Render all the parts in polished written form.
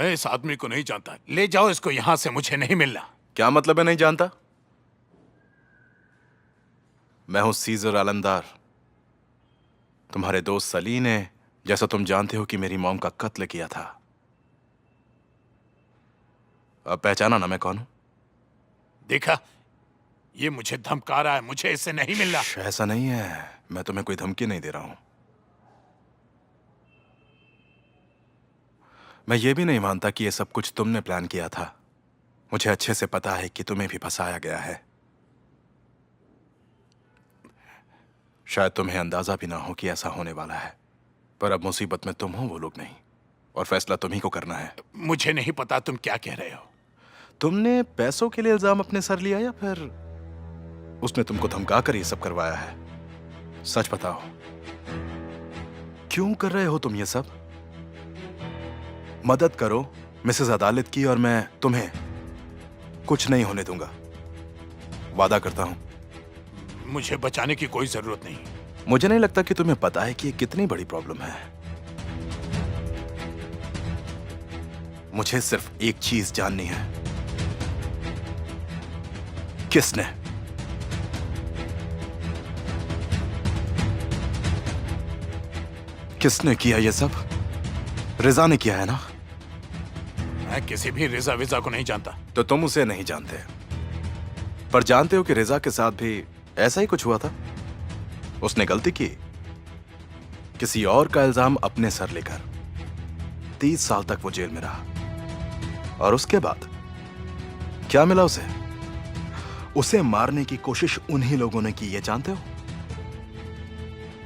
मैं इस आदमी को नहीं जानता। ले जाओ इसको यहां से, मुझे नहीं मिलना। क्या मतलब है नहीं जानता? मैं हूं सीजर अलंदार, तुम्हारे दोस्त सली ने, जैसा तुम जानते हो, कि मेरी मॉम का कत्ल किया था। अब पहचाना ना मैं कौन हूं? देखा, ये मुझे धमका रहा है, मुझे इससे नहीं मिलना। ऐसा नहीं है, मैं तुम्हें कोई धमकी नहीं दे रहा हूं। मैं ये भी नहीं मानता कि ये सब कुछ तुमने प्लान किया था। मुझे अच्छे से पता है कि तुम्हें भी फंसाया गया है। शायद तुम्हें अंदाजा भी ना हो कि ऐसा होने वाला है, पर अब मुसीबत में तुम हो, वो लोग नहीं, और फैसला तुम ही को करना है। मुझे नहीं पता तुम क्या कह रहे हो। तुमने पैसों के लिए इल्जाम अपने सर लिया या फिर उसने तुमको धमका कर ये सब करवाया है? सच बताओ, क्यों कर रहे हो तुम ये सब? मदद करो मिसेस अदालत की, और मैं तुम्हें कुछ नहीं होने दूंगा, वादा करता हूं। मुझे बचाने की कोई जरूरत नहीं। मुझे नहीं लगता कि तुम्हें पता है कि ये कितनी बड़ी प्रॉब्लम है। मुझे सिर्फ एक चीज जाननी है, किसने? किसने किया ये सब? रिजा ने किया है ना? मैं किसी भी रिजा विजा को नहीं जानता। तो तुम उसे नहीं जानते, पर जानते हो कि रिजा के साथ भी ऐसा ही कुछ हुआ था। उसने गलती की, किसी और का इल्जाम अपने सर लेकर 30 साल तक वो जेल में रहा, और उसके बाद क्या मिला उसे? उसे मारने की कोशिश उन्हीं लोगों ने की, ये जानते हो?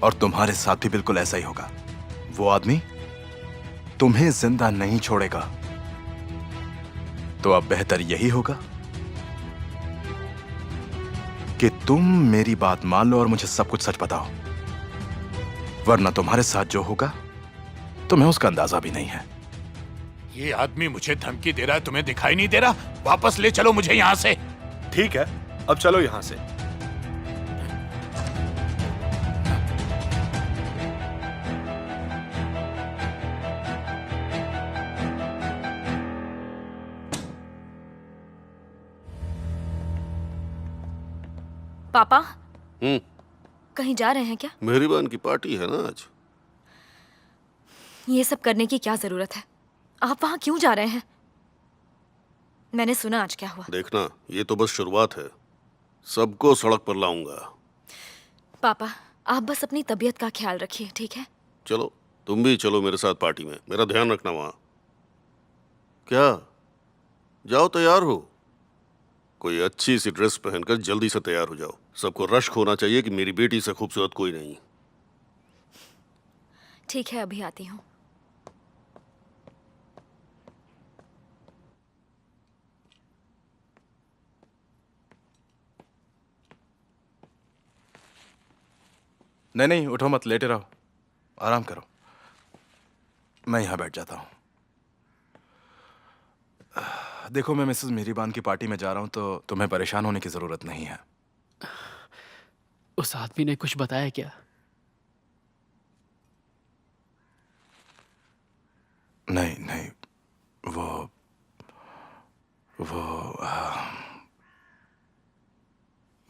और तुम्हारे साथ भी बिल्कुल ऐसा ही होगा। वो आदमी तुम्हें जिंदा नहीं छोड़ेगा। तो अब बेहतर यही होगा कि तुम मेरी बात मान लो और मुझे सब कुछ सच बताओ, वरना तुम्हारे साथ जो होगा तुम्हें उसका अंदाजा भी नहीं है। ये आदमी मुझे धमकी दे रहा है, तुम्हें दिखाई नहीं दे रहा? वापस ले चलो मुझे यहां से। ठीक है, अब चलो यहां से। पापा, कहीं जा रहे हैं क्या? मेरी बहन की पार्टी है ना आज। ये सब करने की क्या जरूरत है? आप वहां क्यों जा रहे हैं? मैंने सुना आज क्या हुआ। देखना, ये तो बस शुरुआत है, सबको सड़क पर लाऊंगा। पापा, आप बस अपनी तबीयत का ख्याल रखिए, ठीक है? चलो, तुम भी चलो मेरे साथ पार्टी में, मेरा ध्यान रखना वहां। क्या, जाओ, तैयार हो? कोई अच्छी सी ड्रेस पहनकर जल्दी से तैयार हो जाओ। सबको रश्क होना चाहिए कि मेरी बेटी से खूबसूरत कोई नहीं। ठीक है, अभी आती हूँ। नहीं नहीं, उठो मत, लेटे रहो, आराम करो। मैं यहां बैठ जाता हूं। देखो, मैं मिसेस मीरीबान की पार्टी में जा रहा हूं, तो तुम्हें परेशान होने की जरूरत नहीं है। उस आदमी ने कुछ बताया क्या? नहीं नहीं, वो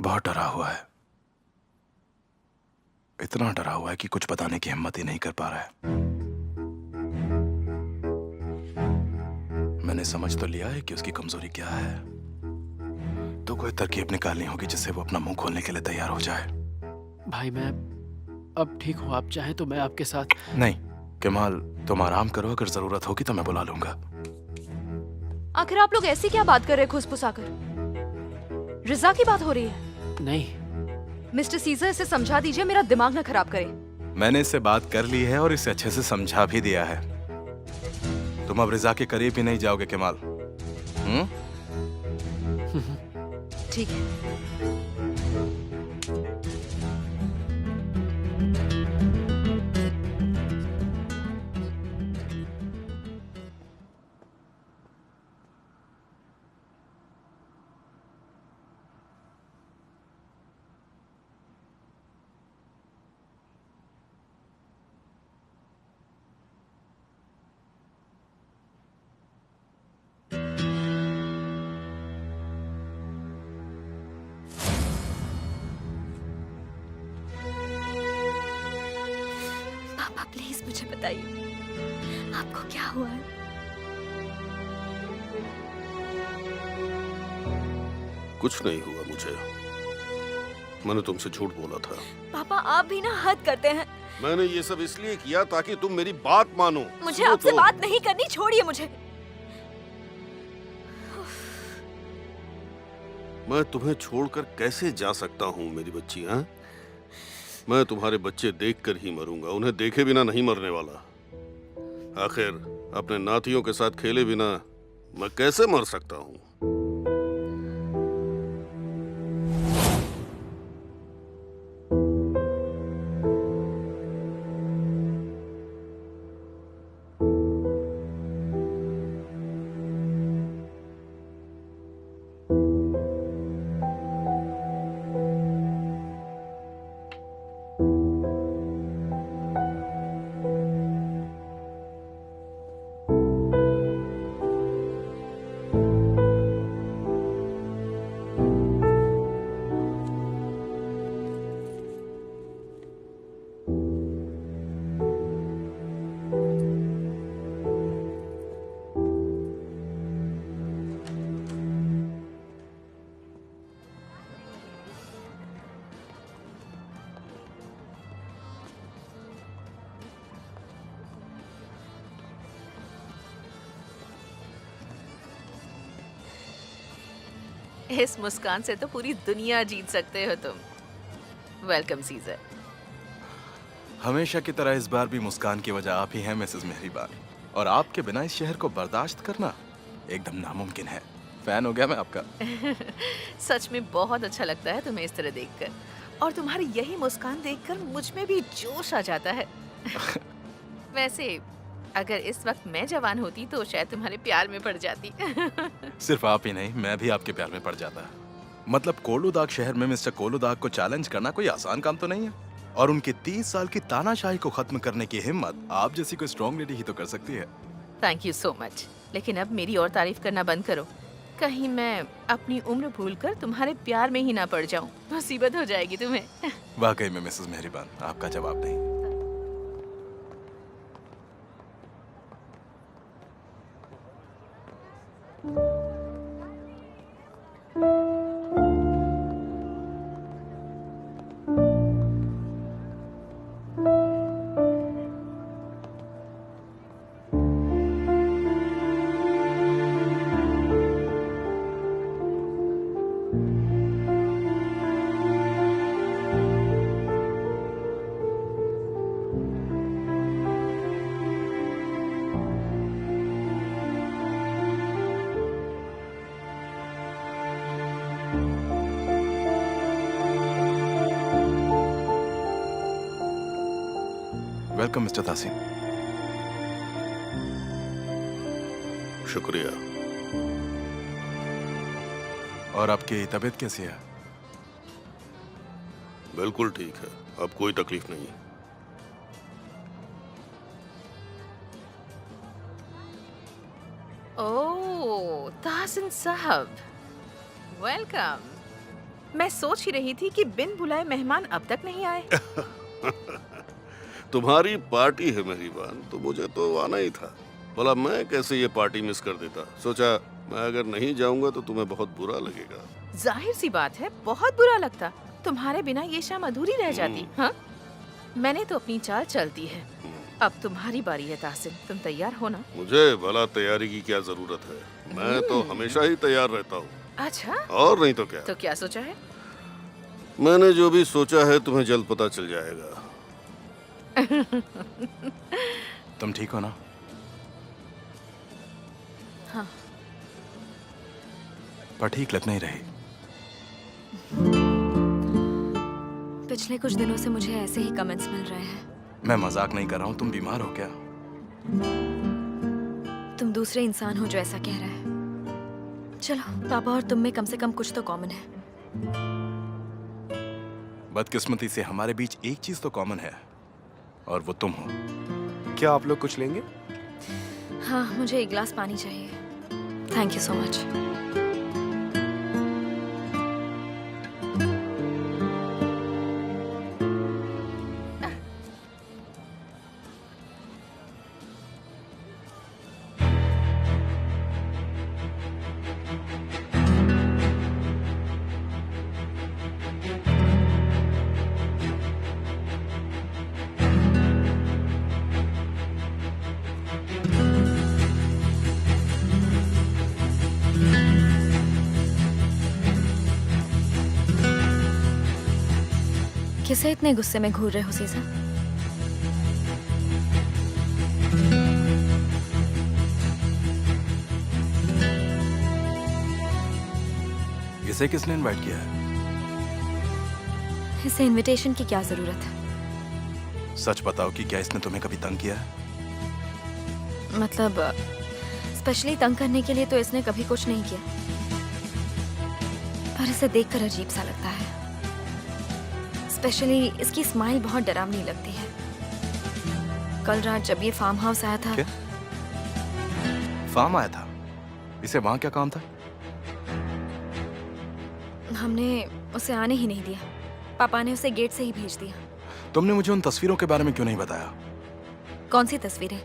बहुत डरा हुआ है। इतना डरा हुआ है कि कुछ बताने की हिम्मत ही नहीं कर पा रहा है। मैंने समझ तो लिया है कि उसकी कमजोरी क्या है, तो कोई तरकीब निकालनी होगी जिससे वो अपना मुंह खोलने के लिए तैयार हो जाए। भाई, मैं अब ठीक हूँ, आप चाहें तो मैं आपके साथ। नहीं कमाल, तुम आराम करो, अगर जरूरत होगी तो मैं बुला लूंगा। आखिर आप लोग ऐसी क्या बात कर रहे हैं खुसफुसाकर? रिजा की बात हो रही है? नहीं, मिस्टर सीजर, इसे समझा दीजिए, मेरा दिमाग ना खराब करे। मैंने इससे बात कर ली है और इसे अच्छे से समझा भी दिया है। तुम अब रिजा के करीब ही नहीं जाओगे कमाल। ठीक है। बताइए, आपको क्या हुआ है? कुछ नहीं हुआ मुझे। मैंने तुमसे झूठ बोला था। पापा, आप भी ना हद करते हैं। मैंने ये सब इसलिए किया ताकि तुम मेरी बात मानो। मुझे आपसे बात नहीं करनी, छोड़िए मुझे। मैं तुम्हें छोड़कर कैसे जा सकता हूँ मेरी बच्ची? हाँ, मैं तुम्हारे बच्चे देखकर ही मरूंगा, उन्हें देखे बिना नहीं मरने वाला। आखिर अपने नातियों के साथ खेले बिना मैं कैसे मर सकता हूँ? इस मुस्कान से तो पूरी दुनिया जीत सकते हो तुम। Welcome Caesar. हमेशा की तरह इस बार भी मुस्कान की वजह आप ही हैं मिसेस मेहरीबान, और आपके बिना इस शहर को बर्दाश्त करना एकदम नामुमकिन है। फैन हो गया मैं आपका। सच में बहुत अच्छा लगता है तुम्हें इस तरह देखकर, और तुम्हारी यही मुस्कान देखकर मुझ में भी जोश आ जाता है। वैसे अगर इस वक्त मैं जवान होती तो शायद तुम्हारे प्यार में पड़ जाती। सिर्फ आप ही नहीं, मैं भी आपके प्यार में पड़ जाता। मतलब कोलूदाग शहर में मिस्टर कोलूदाग को चैलेंज करना कोई आसान काम तो नहीं है, और उनकी 30 साल की तानाशाही को खत्म करने की हिम्मत आप जैसी कोई स्ट्रॉन्ग लेडी ही तो कर सकती है। Thank you so much. लेकिन अब मेरी और तारीफ करना बंद करो, कहीं मैं अपनी उम्र भूलकर तुम्हारे प्यार में ही ना पड़ जाऊं। मुसीबत हो जाएगी तुम्हें। वाकई में मिसेस मेहरीबान, आपका जवाब नहीं। Welcome mister Taseem. शुक्रिया। और आपकी तबीयत कैसी है? बिल्कुल ठीक है, अब कोई तकलीफ नहीं है। ओह ताहसिन साहब, वेलकम। मैं सोच ही रही थी कि बिन बुलाए मेहमान अब तक नहीं आए। तुम्हारी पार्टी है मेहरीबान, तो मुझे तो आना ही था। भला मैं कैसे ये पार्टी मिस कर देता। सोचा मैं अगर नहीं जाऊंगा तो तुम्हें बहुत बुरा लगेगा। जाहिर सी बात है, बहुत बुरा लगता। तुम्हारे बिना ये शाम अधूरी रह जाती। हाँ, मैंने तो अपनी चाल चलती है। अब तुम्हारी बारी है ताहसिन, तुम तैयार हो ना? मुझे भला तैयारी की क्या जरूरत है, मैं तो हमेशा ही तैयार रहता हूँ। अच्छा, और नहीं तो क्या। तो क्या सोचा है? मैंने जो भी सोचा है तुम्हें जल्द पता चल जाएगा। तुम ठीक हो ना? हाँ। पर ठीक लग नहीं रही। पिछले कुछ दिनों से मुझे ऐसे ही कमेंट्स मिल रहे हैं। मैं मजाक नहीं कर रहा हूँ। तुम बीमार हो क्या? तुम दूसरे इंसान हो जो ऐसा कह रहा है। चलो, पापा और तुम में कम से कम कुछ तो कॉमन है। बदकिस्मती से हमारे बीच एक चीज तो कॉमन है, और वो तुम हो। क्या आप लोग कुछ लेंगे? हाँ, मुझे एक गिलास पानी चाहिए। Thank you so much. किसे इतने गुस्से में घूर रहे हो सीजा? इसे किसने इनवाइट किया है? इसे इनविटेशन की क्या जरूरत है? सच बताओ कि क्या इसने तुम्हें कभी तंग किया है? मतलब स्पेशली तंग करने के लिए तो इसने कभी कुछ नहीं किया, पर इसे देखकर अजीब सा लगता है। स्पेशली इसकी स्माइल बहुत डरावनी लगती है। कल रात जब ये फार्म हाउस आया था। क्या? फार्म आया था? इसे वहां क्या काम था? हमने उसे आने ही नहीं दिया। पापा ने उसे गेट से ही भेज दिया। तुमने मुझे उन तस्वीरों के बारे में क्यों नहीं बताया? कौन सी तस्वीरें?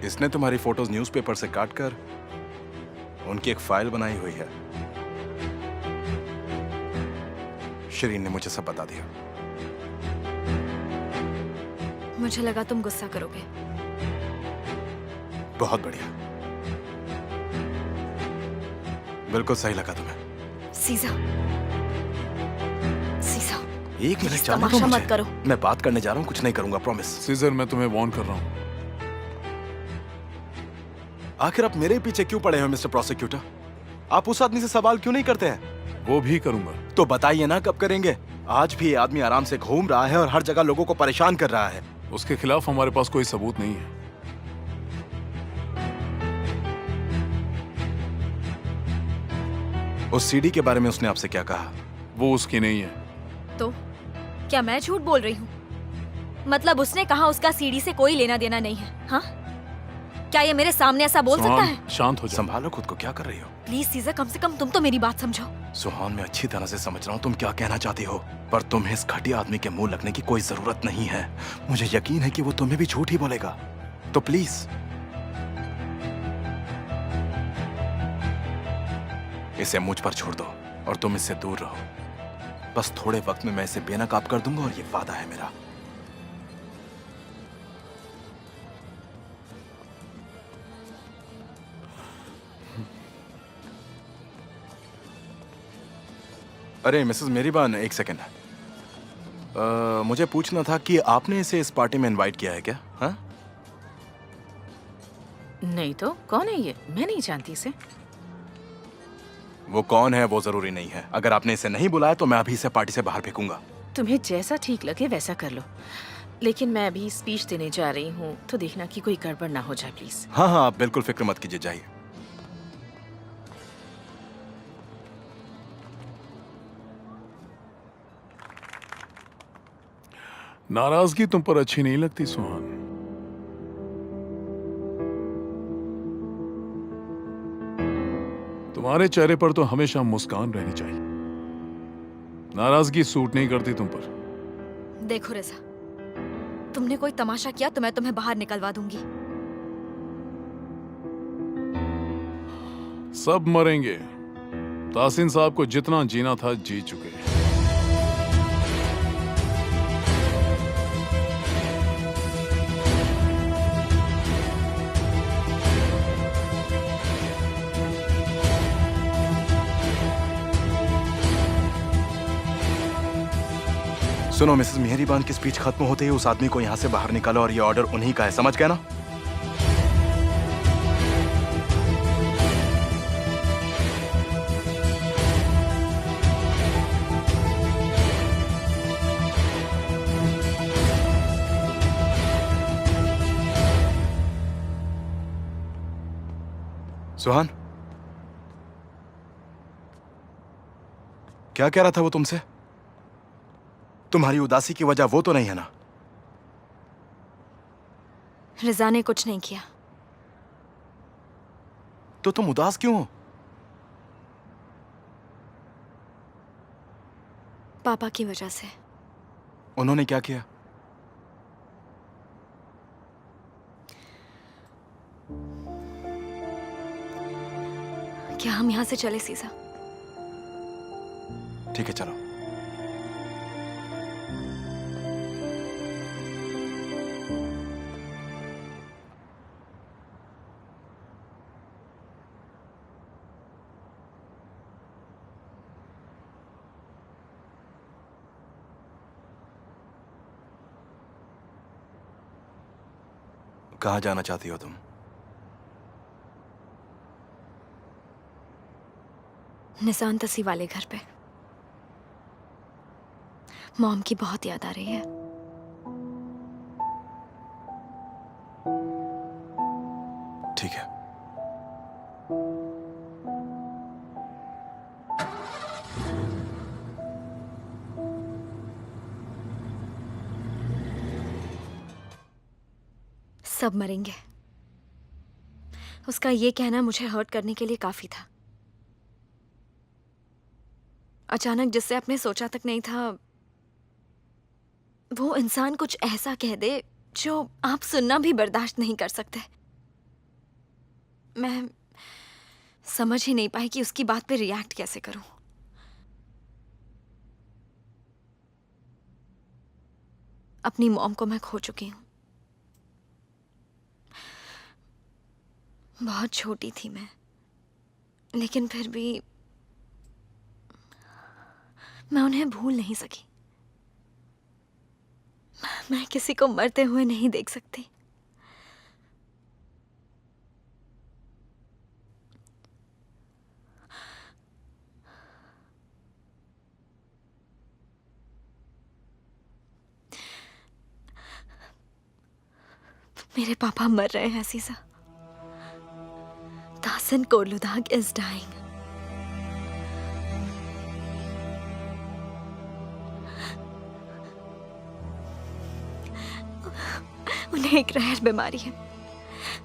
इसने तुम्हारी फोटोज न्यूज़पेपर से काटकर उनकी एक फाइल बनाई हुई है। शरीन ने मुझे सब बता दिया। मुझे लगा तुम गुस्सा करोगे। बहुत बढ़िया, बिल्कुल सही लगा तुम्हें। सीजा, सीजा, एक मिनट प्लीज जाने दो तमाशा मुझे। मत करो। मैं बात करने जा रहा हूँ, कुछ नहीं करूंगा, प्रॉमिस। सीजर, मैं तुम्हें वार्न कर रहा हूँ। आखिर आप मेरे पीछे क्यों पड़े हो मिस्टर प्रोसिक्यूटर? आप उस आदमी से सवाल क्यों नहीं करते हैं? वो भी करूंगा। तो बताइए ना, कब करेंगे? आज भी ये आदमी आराम से घूम रहा है और हर जगह लोगों को परेशान कर रहा है। उसके खिलाफ हमारे पास कोई सबूत नहीं है। उस सीडी के बारे में उसने आपसे क्या कहा? वो उसकी नहीं है। तो क्या मैं झूठ बोल रही हूँ? मतलब उसने कहा उसका सीडी से कोई लेना देना नहीं है। हाँ, क्या ये मेरे सामने ऐसा बोल सकता है? शांत हो जाओ। संभालो खुद को, क्या कर रही हो? प्लीज सीजा, कम से कम तुम तो मेरी बात समझो। सुहान, मैं अच्छी तरह से समझ रहा हूँ तुम क्या कहना चाहती हो, पर तुम्हें इस घटिया आदमी के मुंह लगने की कोई जरूरत नहीं है। मुझे यकीन है कि वो तुम्हें भी झूठ ही बोलेगा, तो प्लीज इसे मुझ पर छोड़ दो और तुम इससे दूर रहो। बस थोड़े वक्त में मैं इसे बेनकाब कर दूंगा और ये वादा है मेरा। अरे मिसेस मेरीबान, एक सेकेंड। मुझे पूछना था कि आपने इसे इस पार्टी में इनवाइट किया है क्या? हाँ? नहीं तो कौन है ये? मैं नहीं जानती इसे। वो कौन है वो जरूरी नहीं है। अगर आपने इसे नहीं बुलाया तो मैं अभी इसे पार्टी से बाहर फेंकूंगा। तुम्हें जैसा ठीक लगे वैसा कर लो, लेकिन मैं अभी स्पीच देने जा रही हूँ, तो देखना कि कोई गड़बड़ ना हो जाए प्लीज। हाँ हाँ, आप बिल्कुल फिक्र मत कीजिए, जाइए। नाराजगी तुम पर अच्छी नहीं लगती सुहान। तुम्हारे चेहरे पर तो हमेशा मुस्कान रहनी चाहिए। नाराजगी सूट नहीं करती तुम पर। देखो रिजा, तुमने कोई तमाशा किया तो मैं तुम्हें बाहर निकलवा दूंगी। सब मरेंगे। तासीन साहब को जितना जीना था जी चुके। सुनो मिसेस मेहरीबान की स्पीच खत्म होते ही उस आदमी को यहाँ से बाहर निकालो और ये ऑर्डर उन्हीं का है, समझ गए ना? सुहान, क्या कह रहा था वो तुमसे? तुम्हारी उदासी की वजह वो तो नहीं है ना? रिजा ने कुछ नहीं किया। तो तुम उदास क्यों हो? पापा की वजह से। उन्होंने क्या किया? क्या हम यहाँ से चले सीजा? ठीक है, चलो। कहाँ जाना चाहती हो तुम? निशान तसी वाले घर पे। मॉम की बहुत याद आ रही है। ठीक है। सब मरेंगे। उसका ये कहना मुझे हर्ट करने के लिए काफी था। अचानक जिससे आपने सोचा तक नहीं था, वो इंसान कुछ ऐसा कह दे जो आप सुनना भी बर्दाश्त नहीं कर सकते। मैं समझ ही नहीं पाई कि उसकी बात पे रिएक्ट कैसे करूं। अपनी मॉम को मैं खो चुकी हूं। बहुत छोटी थी मैं, लेकिन फिर भी मैं उन्हें भूल नहीं सकी। मैं किसी को मरते हुए नहीं देख सकती। मेरे पापा मर रहे हैं सीसा। दासन कोलुदाग इज डाइंग। उन्हें एक रेयर बीमारी है।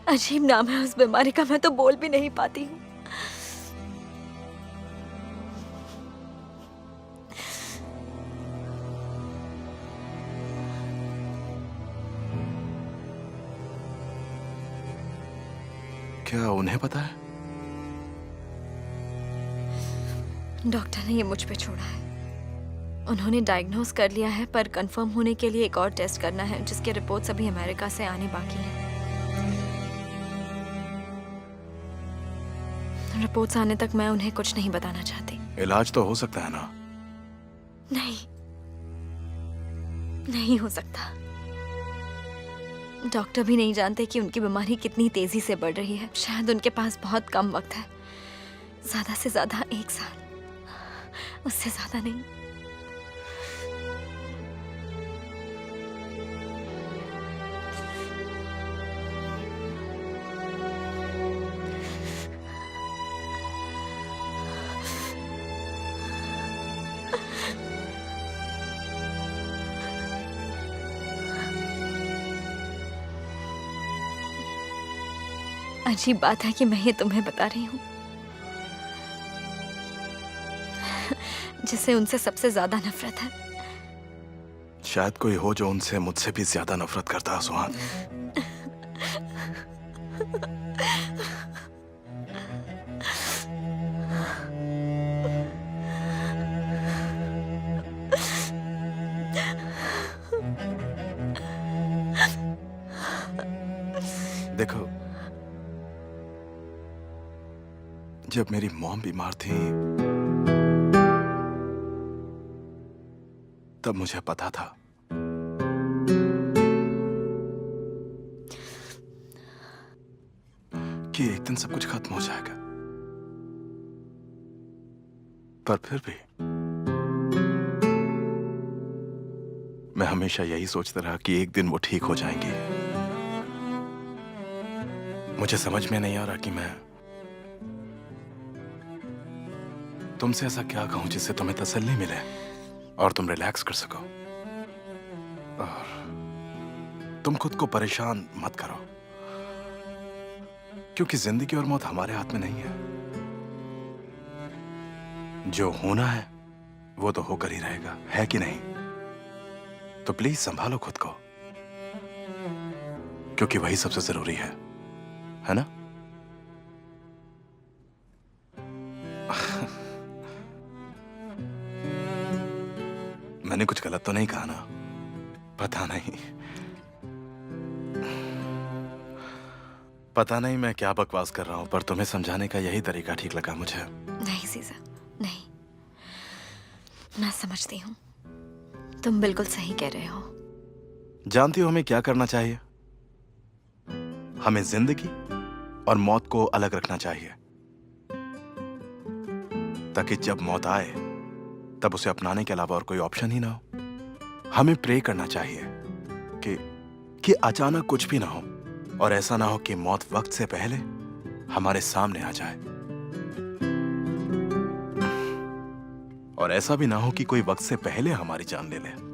अजीब नाम है उस बीमारी का, मैं तो बोल भी नहीं पाती हूँ। क्या उन्हें पता है? डॉक्टर ने ये मुझ पे छोड़ा है। उन्होंने डायग्नोज कर लिया है, पर कंफर्म होने के लिए एक और टेस्ट करना है, जिसके रिपोर्ट्स अभी अमेरिका से आने बाकी हैं। रिपोर्ट्स आने तक मैं उन्हें कुछ नहीं बताना चाहती। इलाज तो हो सकता है ना? नहीं, नहीं हो सकता। डॉक्टर भी नहीं जानते कि उनकी बीमारी कितनी तेजी से बढ़ रही है। शायद उनके पास बहुत कम वक्त है, ज्यादा से ज्यादा 1 साल, उससे ज्यादा नहीं। अजीब बात है कि मैं ये तुम्हें बता रही हूँ, जिसे उनसे सबसे ज्यादा नफरत है। शायद कोई हो जो उनसे मुझसे भी ज्यादा नफरत करता है, सुहान। देखो, जब मेरी मॉम बीमार थी तब मुझे पता था कि एक दिन सब कुछ खत्म हो जाएगा, पर फिर भी मैं हमेशा यही सोचता रहा कि एक दिन वो ठीक हो जाएंगी। मुझे समझ में नहीं आ रहा कि मैं तुमसे ऐसा क्या कहूं जिससे तुम्हें तसल्ली मिले और तुम रिलैक्स कर सको, और तुम खुद को परेशान मत करो, क्योंकि जिंदगी और मौत हमारे हाथ में नहीं है। जो होना है वो तो होकर ही रहेगा, है कि नहीं? तो प्लीज संभालो खुद को, क्योंकि वही सबसे जरूरी है ना? मैंने कुछ गलत तो नहीं कहा ना? पता नहीं मैं क्या बकवास कर रहा हूं, पर तुम्हें समझाने का यही तरीका ठीक लगा मुझे। नहीं सीसा, नहीं, मैं समझती हूँ। तुम बिल्कुल सही कह रहे हो। जानती हो हमें क्या करना चाहिए? हमें जिंदगी और मौत को अलग रखना चाहिए, ताकि जब मौत आए तब उसे अपनाने के अलावा और कोई ऑप्शन ही ना हो। हमें प्रे करना चाहिए कि अचानक कुछ भी ना हो, और ऐसा ना हो कि मौत वक्त से पहले हमारे सामने आ जाए, और ऐसा भी ना हो कि कोई वक्त से पहले हमारी जान ले ले।